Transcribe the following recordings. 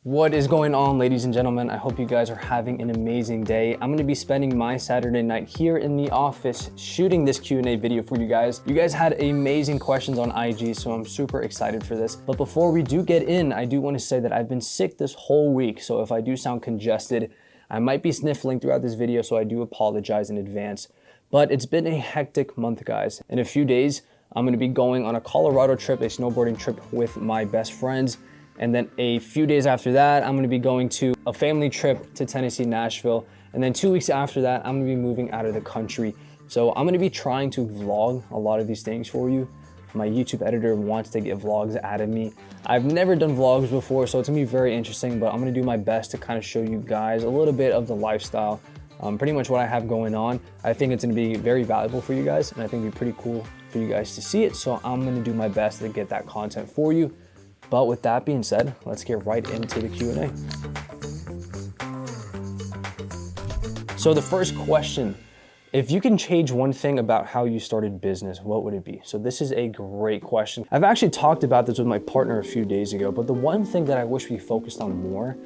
What is going on, ladies and gentlemen? I hope you guys are having an amazing day. I'm gonna be spending my Saturday night here in the office shooting this Q&A video for you guys. You guys had amazing questions on IG, so I'm super excited for this. But before we do get in, I do wanna say that I've been sick this whole week, so if I do sound congested, I might be sniffling throughout this video, so I do apologize in advance. But it's been a hectic month, guys. In a few days, I'm gonna be going on a Colorado trip, a snowboarding trip with my best friends. And then a few days after that, I'm gonna be going to a family trip to Tennessee, Nashville. And then 2 weeks after that, I'm gonna be moving out of the country. So I'm gonna be trying to vlog a lot of these things for you. My YouTube editor wants to get vlogs out of me. I've never done vlogs before, so it's gonna be very interesting, but I'm gonna do my best to kind of show you guys a little bit of the lifestyle, pretty much what I have going on. I think it's gonna be very valuable for you guys, and I think it'd be pretty cool for you guys to see it. So I'm gonna do my best to get that content for you. But with that being said, let's get right into the Q&A. So the first question, if you can change one thing about how you started business, what would it be? So this is a great question. I've actually talked about this with my partner a few days ago, but the one thing that I wish we focused on more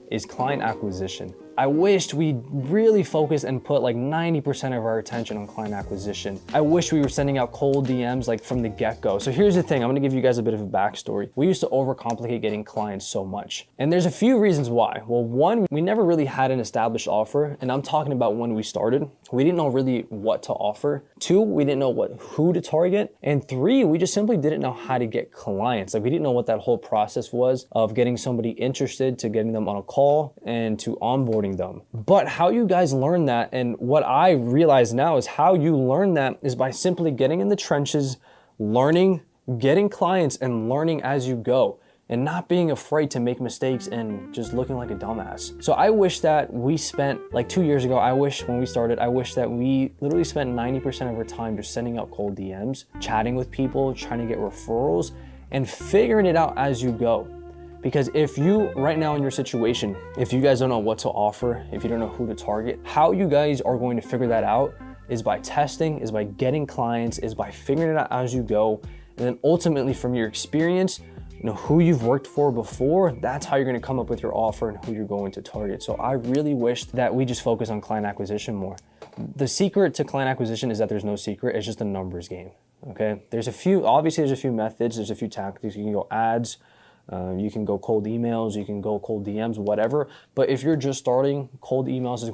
is client acquisition. I wished we really focused and put like 90% of our attention on client acquisition. I wish we were sending out cold DMs like from the get-go. So here's the thing, I'm gonna give you guys a bit of a backstory. We used to overcomplicate getting clients so much. And there's a few reasons why. Well, one, we never really had an established offer, and I'm talking about when we started. We didn't know really what to offer. Two, we didn't know who to target. And three, we just simply didn't know how to get clients. Like we didn't know what that whole process was of getting somebody interested to getting them on a call and to onboarding them. But how you guys learn that, and what I realize now is how you learn that is by simply getting in the trenches, learning, getting clients, and learning as you go, and not being afraid to make mistakes and just looking like a dumbass. So I wish that we spent, like 2 years ago, I wish that we literally spent 90% of our time just sending out cold DMs, chatting with people, trying to get referrals, and figuring it out as you go. Because if you, right now in your situation, if you guys don't know what to offer, if you don't know who to target, how you guys are going to figure that out is by testing, is by getting clients, is by figuring it out as you go. And then ultimately from your experience, you know, who you've worked for before, that's how you're gonna come up with your offer and who you're going to target. So I really wish that we just focus on client acquisition more. The secret to client acquisition is that there's no secret, it's just a numbers game, okay? Obviously there's a few methods, there's a few tactics. You can go ads, you can go cold emails, you can go cold DMs, whatever. But if you're just starting, cold DMs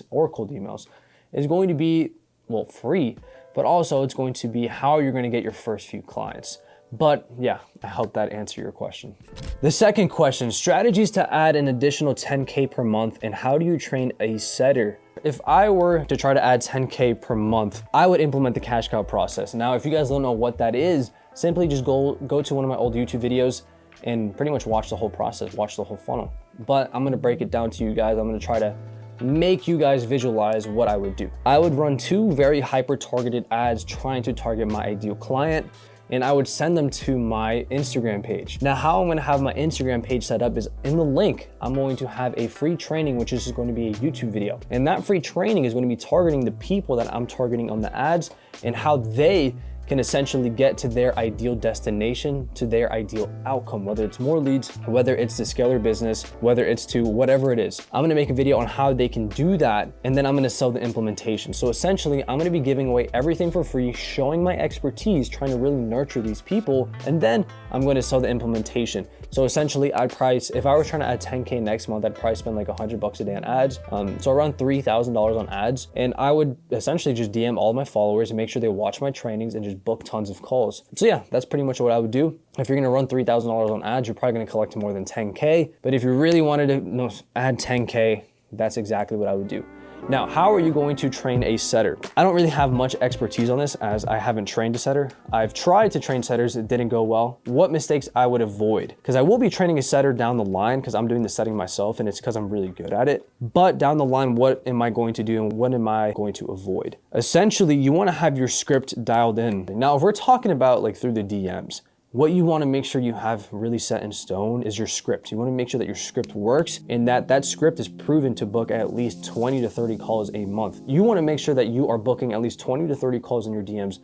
or cold emails is going to be, well, free, but also it's going to be how you're going to get your first few clients. But yeah, I hope that answered your question. The second question, strategies to add an additional 10K per month, and how do you train a setter? If I were to try to add 10K per month, I would implement the cash cow process. Now, if you guys don't know what that is, simply just go to one of my old YouTube videos and pretty much watch the whole process, watch the whole funnel. But I'm gonna break it down to you guys. I'm gonna try to make you guys visualize what I would do. I would run 2 very hyper-targeted ads trying to target my ideal client, and I would send them to my Instagram page. Now, how I'm gonna have my Instagram page set up is in the link, I'm going to have a free training, which is going to be a YouTube video. And that free training is going to be targeting the people that I'm targeting on the ads and how they can essentially get to their ideal destination, to their ideal outcome, whether it's more leads, whether it's to scale their business, whether it's to whatever it is. I'm gonna make a video on how they can do that, and then I'm gonna sell the implementation. So essentially, I'm gonna be giving away everything for free, showing my expertise, trying to really nurture these people, and then I'm gonna sell the implementation. So essentially, if I was trying to add 10K next month, I'd probably spend like $100 a day on ads. So around $3,000 on ads. And I would essentially just DM all my followers and make sure they watch my trainings and just book tons of calls. So yeah, that's pretty much what I would do. If you're gonna run $3,000 on ads, you're probably gonna collect more than 10K. But if you really wanted to add 10K, that's exactly what I would do. Now, how are you going to train a setter? I don't really have much expertise on this as I haven't trained a setter. I've tried to train setters, it didn't go well. What mistakes I would avoid? Because I will be training a setter down the line because I'm doing the setting myself and it's because I'm really good at it. But down the line, what am I going to do and what am I going to avoid? Essentially, you wanna have your script dialed in. Now, if we're talking about like through the DMs, what you want to make sure you have really set in stone is your script. You want to make sure that your script works and that script is proven to book at least 20 to 30 calls a month. You want to make sure that you are booking at least 20 to 30 calls in your DMs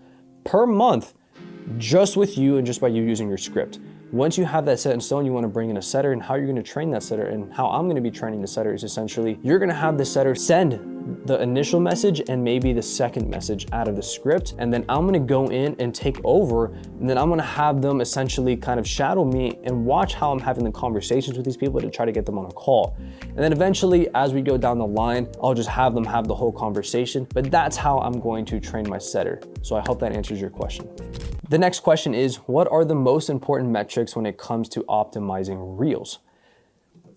per month just with you and just by you using your script. Once you have that set in stone, you want to bring in a setter, and how you're going to train that setter and how I'm going to be training the setter is essentially you're going to have the setter send the initial message and maybe the second message out of the script, and then I'm going to go in and take over, and then I'm going to have them essentially kind of shadow me and watch how I'm having the conversations with these people to try to get them on a call. And then eventually, as we go down the line, I'll just have them have the whole conversation, but that's how I'm going to train my setter. So I hope that answers your question. The next question is, what are the most important metrics when it comes to optimizing Reels?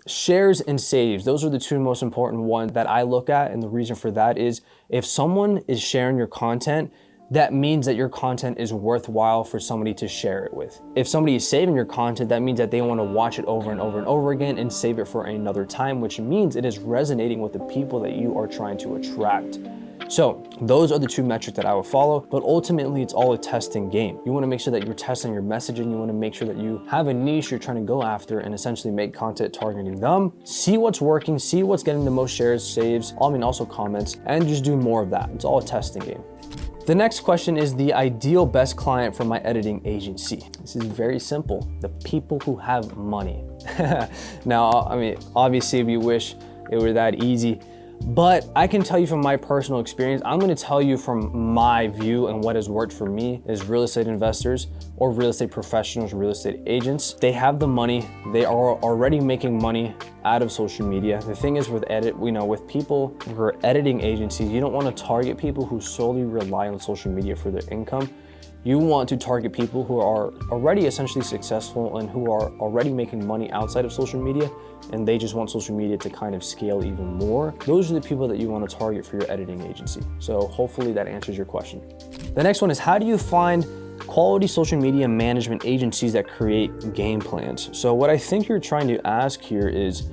Shares and saves, those are the two most important ones that I look at. And the reason for that is if someone is sharing your content, that means that your content is worthwhile for somebody to share it with. If somebody is saving your content, that means that they want to watch it over and over and over again and save it for another time, which means it is resonating with the people that you are trying to attract. So those are the two metrics that I will follow, but ultimately it's all a testing game. You want to make sure that you're testing your messaging. You want to make sure that you have a niche you're trying to go after and essentially make content targeting them. See what's working, see what's getting the most shares, saves, also comments, and just do more of that. It's all a testing game. The next question is the ideal best client for my editing agency. This is very simple. The people who have money. Now, obviously we wish it were that easy, but I can tell you from my personal experience, I'm gonna tell you from my view and what has worked for me is real estate investors or real estate professionals, real estate agents. They have the money, they are already making money out of social media. The thing is with with people who are editing agencies, you don't wanna target people who solely rely on social media for their income. You want to target people who are already essentially successful and who are already making money outside of social media, and they just want social media to kind of scale even more. Those are the people that you want to target for your editing agency. So hopefully that answers your question. The next one is, how do you find quality social media management agencies that create game plans? So what I think you're trying to ask here is,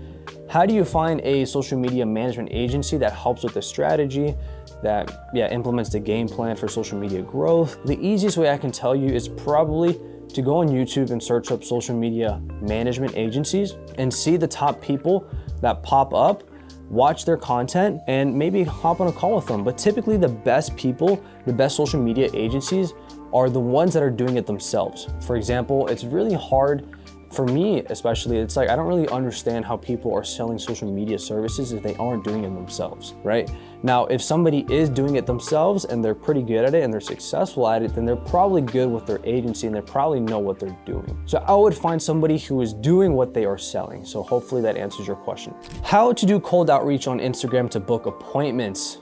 how do you find a social media management agency that helps with the strategy, that implements the game plan for social media growth? The easiest way I can tell you is probably to go on YouTube and search up social media management agencies and see the top people that pop up, watch their content, and maybe hop on a call with them. But typically the best people, the best social media agencies are the ones that are doing it themselves. For example, it's really hard for me, especially, it's like I don't really understand how people are selling social media services if they aren't doing it themselves, right? Now, if somebody is doing it themselves and they're pretty good at it and they're successful at it, then they're probably good with their agency and they probably know what they're doing. So I would find somebody who is doing what they are selling. So hopefully that answers your question. How to do cold outreach on Instagram to book appointments.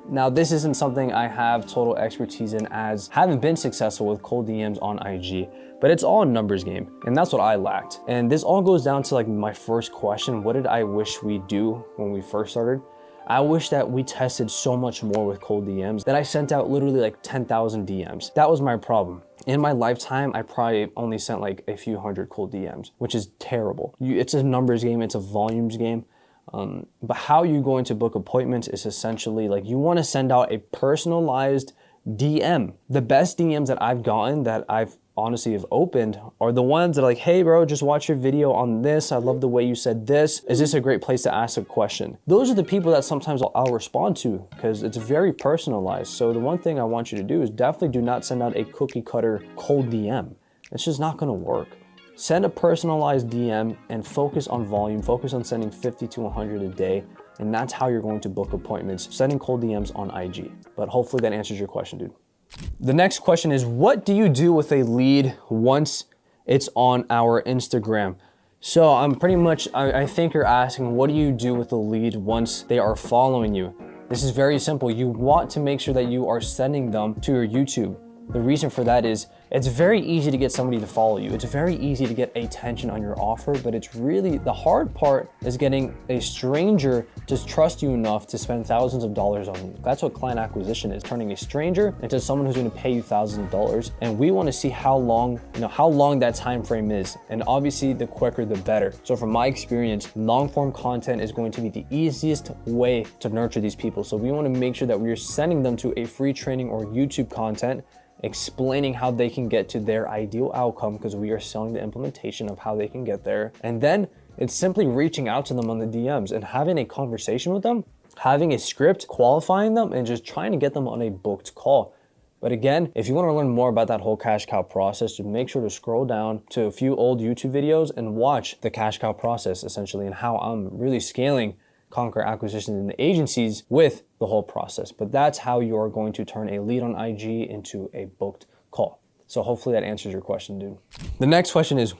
Now, this isn't something I have total expertise in, as haven't been successful with cold DMs on IG, but it's all a numbers game, and that's what I lacked. And this all goes down to like my first question: what did I wish we do when we first started? I wish that we tested so much more with cold DMs, that I sent out literally like 10,000 DMs. That was my problem. In my lifetime, I probably only sent like a few hundred cold DMs, which is terrible. It's a numbers game, it's a volumes game. But how you're going to book appointments is essentially like you want to send out a personalized DM. The best DMs that I've gotten, that I've honestly have opened, are the ones that are like, hey bro, just watch your video on this. I love the way you said this. Is this a great place to ask a question? Those are the people that sometimes I'll respond to because it's very personalized. So the one thing I want you to do is definitely do not send out a cookie cutter cold DM. It's just not going to work. Send a personalized DM and focus on volume, focus on sending 50 to 100 a day, and that's how you're going to book appointments, sending cold DMs on IG. But hopefully that answers your question, dude. The next question is, what do you do with a lead once it's on our Instagram? So I think you're asking, what do you do with a lead once they are following you? This is very simple. You want to make sure that you are sending them to your YouTube. The reason for that is it's very easy to get somebody to follow you. It's very easy to get attention on your offer, but it's really, the hard part is getting a stranger to trust you enough to spend thousands of dollars on you. That's what client acquisition is, turning a stranger into someone who's gonna pay you thousands of dollars. And we wanna see how long that time frame is. And obviously the quicker the better. So from my experience, long form content is going to be the easiest way to nurture these people. So we wanna make sure that we're sending them to a free training or YouTube content explaining how they can get to their ideal outcome, because we are selling the implementation of how they can get there. And then it's simply reaching out to them on the DMs and having a conversation with them, having a script, qualifying them, and just trying to get them on a booked call. But again, if you want to learn more about that whole cash cow process, just make sure to scroll down to a few old YouTube videos and watch the cash cow process essentially, and how I'm really scaling Conquer acquisitions in the agencies with the whole process. But that's how you are going to turn a lead on IG into a booked call. So hopefully that answers your question, dude. The next question is,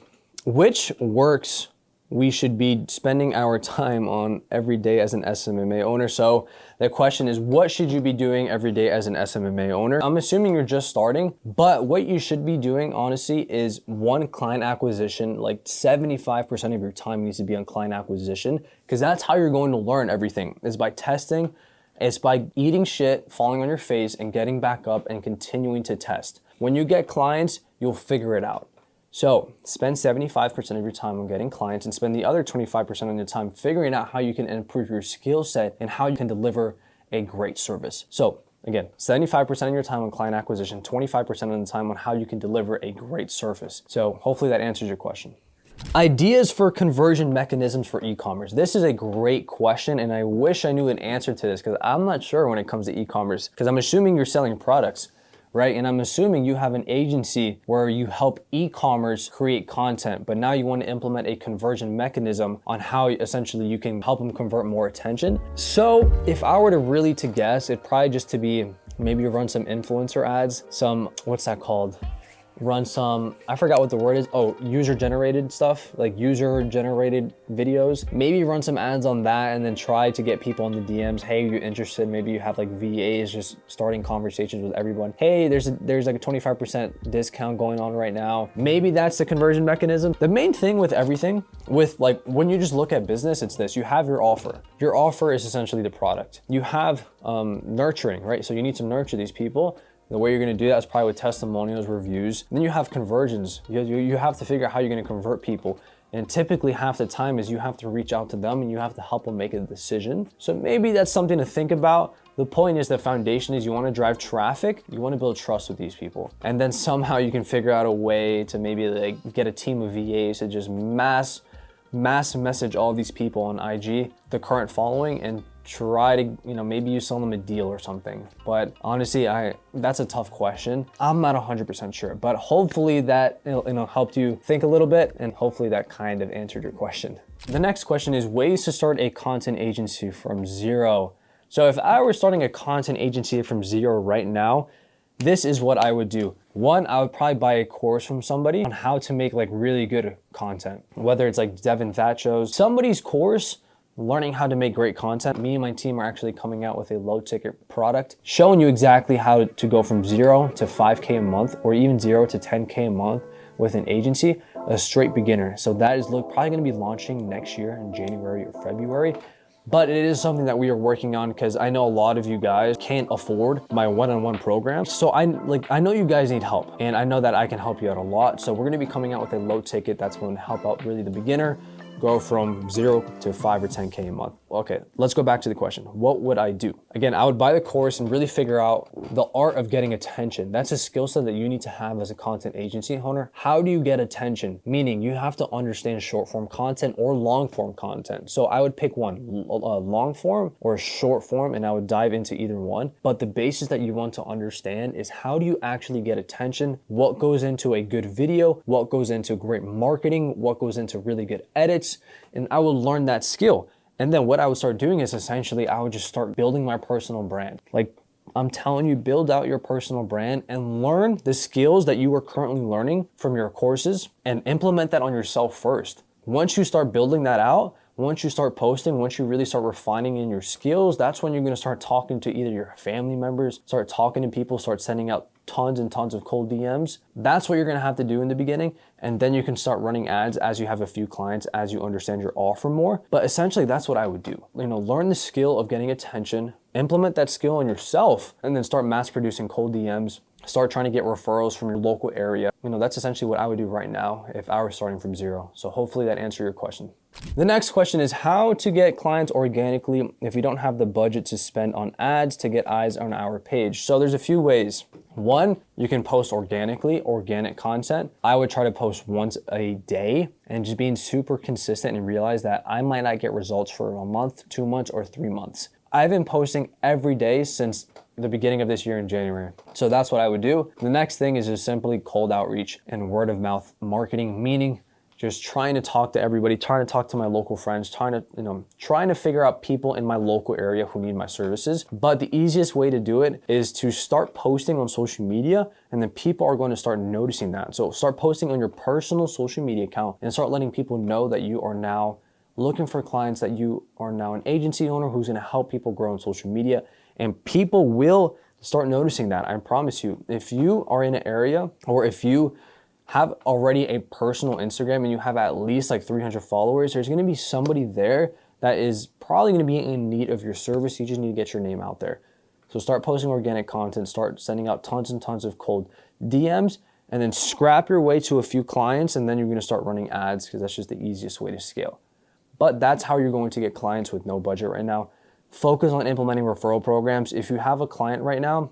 which works we should be spending our time on every day as an SMMA owner? So the question is, what should you be doing every day as an SMMA owner? I'm assuming you're just starting, but what you should be doing, honestly, is one, client acquisition. Like 75% of your time needs to be on client acquisition, because that's how you're going to learn everything, is by testing. It's by eating shit, falling on your face, and getting back up and continuing to test. When you get clients, you'll figure it out. So spend 75% of your time on getting clients and spend the other 25% on your time figuring out how you can improve your skill set and how you can deliver a great service. So again, 75% of your time on client acquisition, 25% of the time on how you can deliver a great service. So hopefully that answers your question. Ideas for conversion mechanisms for e-commerce. This is a great question, and I wish I knew an answer to this, because I'm not sure when it comes to e-commerce, because I'm assuming you're selling products, right? And I'm assuming you have an agency where you help e-commerce create content, but now you want to implement a conversion mechanism on how essentially you can help them convert more attention. So if I were to really to guess, it'd probably just to be, maybe you run some influencer ads, some, what's that called? Run some, I forgot what the word is. Oh, user generated stuff, like user generated videos. Maybe run some ads on that and then try to get people in the DMs. Hey, you're interested? Maybe you have like VAs just starting conversations with everyone. Hey, there's like a 25% discount going on right now. Maybe that's the conversion mechanism. The main thing with everything, with like when you just look at business, it's this: you have your offer. Your offer is essentially the product. You have nurturing, right? So you need to nurture these people. The way you're gonna do that is probably with testimonials, reviews. And then you have conversions. You have to figure out how you're gonna convert people. And typically half the time is you have to reach out to them and you have to help them make a decision. So maybe that's something to think about. The point is, the foundation is you wanna drive traffic, you wanna build trust with these people. And then somehow you can figure out a way to maybe like get a team of VAs to just mass message all these people on IG, the current following, and try to, maybe you sell them a deal or something. But honestly, that's a tough question. I'm not 100% sure, but hopefully that helped you think a little bit, and hopefully that kind of answered your question. The next question is ways to start a content agency from zero. So if I were starting a content agency from zero right now, this is what I would do. One, I would probably buy a course from somebody on how to make like really good content, whether it's like Devin Thatchow's, somebody's course, learning how to make great content. Me and my team are actually coming out with a low ticket product, showing you exactly how to go from 0 to 5K a month, or even 0 to 10K a month with an agency, a straight beginner. So that is probably gonna be launching next year in January or February. But it is something that we are working on, because I know a lot of you guys can't afford my one-on-one program. So I know you guys need help, and I know that I can help you out a lot. So we're gonna be coming out with a low ticket that's going to help out really the beginner, go from 0 to 5 or 10K a month. Okay, let's go back to the question. What would I do? Again, I would buy the course and really figure out the art of getting attention. That's a skill set that you need to have as a content agency owner. How do you get attention? Meaning you have to understand short form content or long form content. So I would pick one, long form or short form, and I would dive into either one. But the basis that you want to understand is, how do you actually get attention? What goes into a good video? What goes into great marketing? What goes into really good edits? And I will learn that skill. And then what I would start doing is essentially I would just start building my personal brand. Like I'm telling you, build out your personal brand and learn the skills that you are currently learning from your courses and implement that on yourself first. Once you start building that out, once you start posting, once you really start refining in your skills, that's when you're gonna start talking to either your family members, start talking to people, start sending out tons and tons of cold DMs. That's what you're gonna have to do in the beginning. And then you can start running ads as you have a few clients, as you understand your offer more. But essentially that's what I would do. Learn the skill of getting attention, implement that skill on yourself, and then start mass producing cold DMs. Start trying to get referrals from your local area. That's essentially what I would do right now if I were starting from 0. So hopefully that answered your question. The next question is how to get clients organically if you don't have the budget to spend on ads to get eyes on our page. So there's a few ways. One, you can post organically, organic content. I would try to post once a day and just being super consistent, and realize that I might not get results for a month, 2 months, or 3 months. I've been posting every day since the beginning of this year in January. So that's what I would do. The next thing is just simply cold outreach and word of mouth marketing, meaning just trying to talk to everybody, trying to talk to my local friends, trying to figure out people in my local area who need my services. But the easiest way to do it is to start posting on social media, and then people are going to start noticing that. So start posting on your personal social media account and start letting people know that you are now looking for clients, that you are now an agency owner who's going to help people grow on social media. And people will start noticing that. I promise you. If you are in an area, or if you have already a personal Instagram and you have at least like 300 followers, there's going to be somebody there that is probably going to be in need of your service. You just need to get your name out there. So start posting organic content, start sending out tons and tons of cold DMs, and then scrap your way to a few clients, and then you're going to start running ads, because that's just the easiest way to scale. But that's how you're going to get clients with no budget right now. Focus on implementing referral programs. If you have a client right now,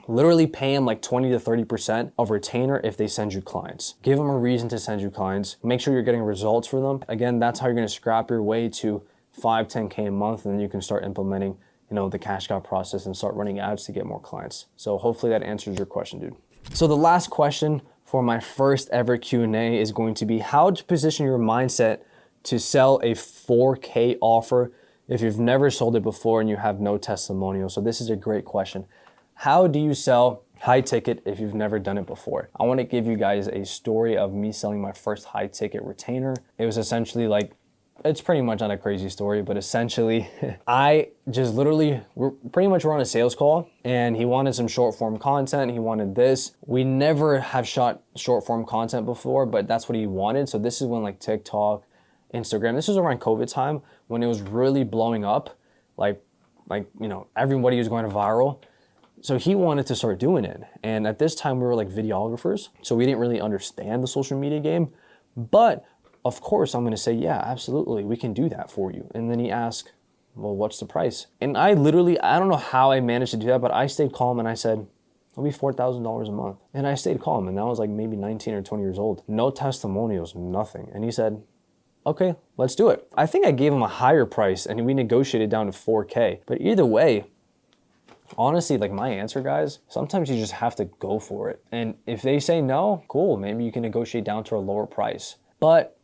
literally pay them like 20 to 30% of retainer if they send you clients. Give them a reason to send you clients. Make sure you're getting results for them. Again, that's how you're gonna scrap your way to 5, 10K a month, and then you can start implementing, the cash cow process and start running ads to get more clients. So hopefully that answers your question, dude. So the last question for my first ever Q&A is going to be how to position your mindset to sell a 4K offer if you've never sold it before and you have no testimonial. So this is a great question. How do you sell high ticket if you've never done it before? I want to give you guys a story of me selling my first high ticket retainer. It was essentially like, it's pretty much not a crazy story, but essentially I just literally, we're on a sales call, and he wanted some short form content. He wanted this. We never have shot short form content before, but that's what he wanted. So this is when like TikTok, Instagram, this was around COVID time when it was really blowing up. Like, everybody was going viral. So he wanted to start doing it. And at this time we were like videographers, so we didn't really understand the social media game. But of course I'm gonna say, yeah, absolutely, we can do that for you. And then he asked, well, what's the price? And I don't know how I managed to do that, but I stayed calm and I said, it'll be $4,000 a month. And I stayed calm, and that was like maybe 19 or 20 years old. No testimonials, nothing. And he said, okay, let's do it. I think I gave him a higher price and we negotiated down to 4K. But either way, honestly, like my answer, guys, sometimes you just have to go for it. And if they say no, cool, maybe you can negotiate down to a lower price. But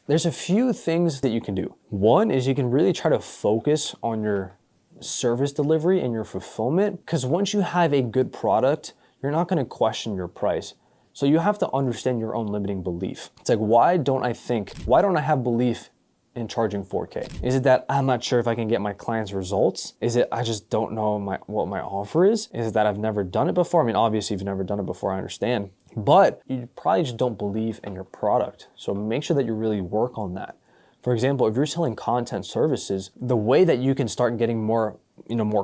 there's a few things that you can do. One is you can really try to focus on your service delivery and your fulfillment, because once you have a good product, you're not going to question your price. So you have to understand your own limiting belief. It's like, why don't I have belief in charging 4K? Is it that I'm not sure if I can get my clients results? Is it I just don't know what my offer is? Is it that I've never done it before? I mean, obviously, if you've never done it before, I understand. But you probably just don't believe in your product. So make sure that you really work on that. For example, if you're selling content services, the way that you can start getting more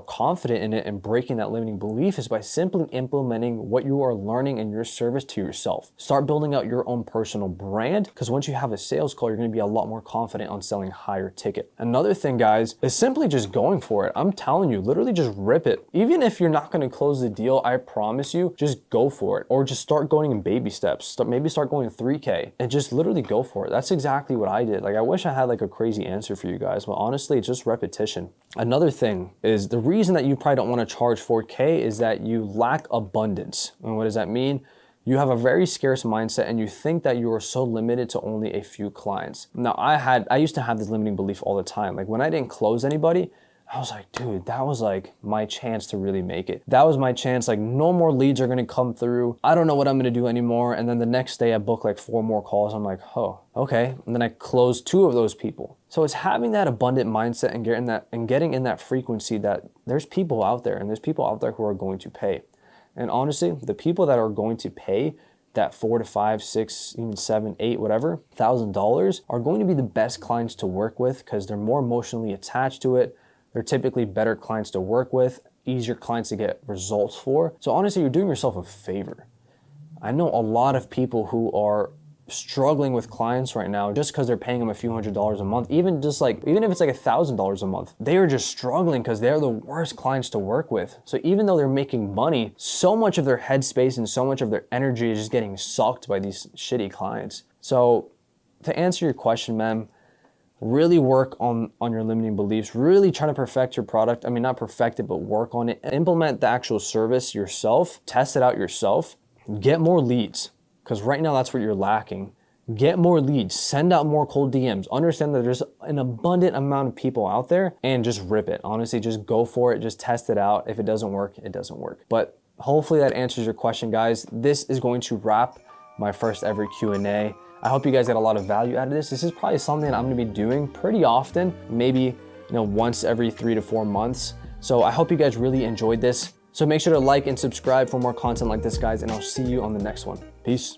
confident in it and breaking that limiting belief is by simply implementing what you are learning in your service to yourself. Start building out your own personal brand, because once you have a sales call, you're going to be a lot more confident on selling higher ticket. Another thing, guys, is simply just going for it. I'm telling you, literally just rip it. Even if you're not going to close the deal, I promise you, just go for it. Or just start going in baby steps. Maybe start going 3K and just literally go for it. That's exactly what I did. Like, I wish I had like a crazy answer for you guys, but honestly, it's just repetition. Another thing is the reason that you probably don't want to charge 4K is that you lack abundance. And what does that mean? You have a very scarce mindset and you think that you are so limited to only a few clients. Now, I used to have this limiting belief all the time. Like when I didn't close anybody, I was like, dude, that was like my chance to really make it. That was my chance. Like no more leads are going to come through. I don't know what I'm going to do anymore. And then the next day I book like 4 more calls. I'm like, oh, okay. And then I closed 2 of those people. So it's having that abundant mindset and getting in that frequency that there's people out there, and there's people out there who are going to pay. And honestly, the people that are going to pay that $4 to $5, $6, even $7, $8, whatever, $1,000 are going to be the best clients to work with, because they're more emotionally attached to it. They're typically better clients to work with, easier clients to get results for. So honestly, you're doing yourself a favor. I know a lot of people who are struggling with clients right now just because they're paying them a few $100s a month, even if it's like $1,000 a month. They are just struggling because they're the worst clients to work with. So even though they're making money, so much of their headspace and so much of their energy is just getting sucked by these shitty clients. So to answer your question, man, Really work on your limiting beliefs, really try to perfect your product. I mean, not perfect it, but work on it. Implement the actual service yourself, test it out yourself, get more leads, because right now that's what you're lacking. Get more leads, send out more cold DMs, understand that there's an abundant amount of people out there, and just rip it. Honestly, just go for it, just test it out. If it doesn't work, it doesn't work. But hopefully that answers your question, guys. This is going to wrap my first ever Q&A. I hope you guys get a lot of value out of this. This is probably something that I'm gonna be doing pretty often, maybe once every 3 to 4 months. So I hope you guys really enjoyed this. So make sure to like and subscribe for more content like this, guys, and I'll see you on the next one. Peace.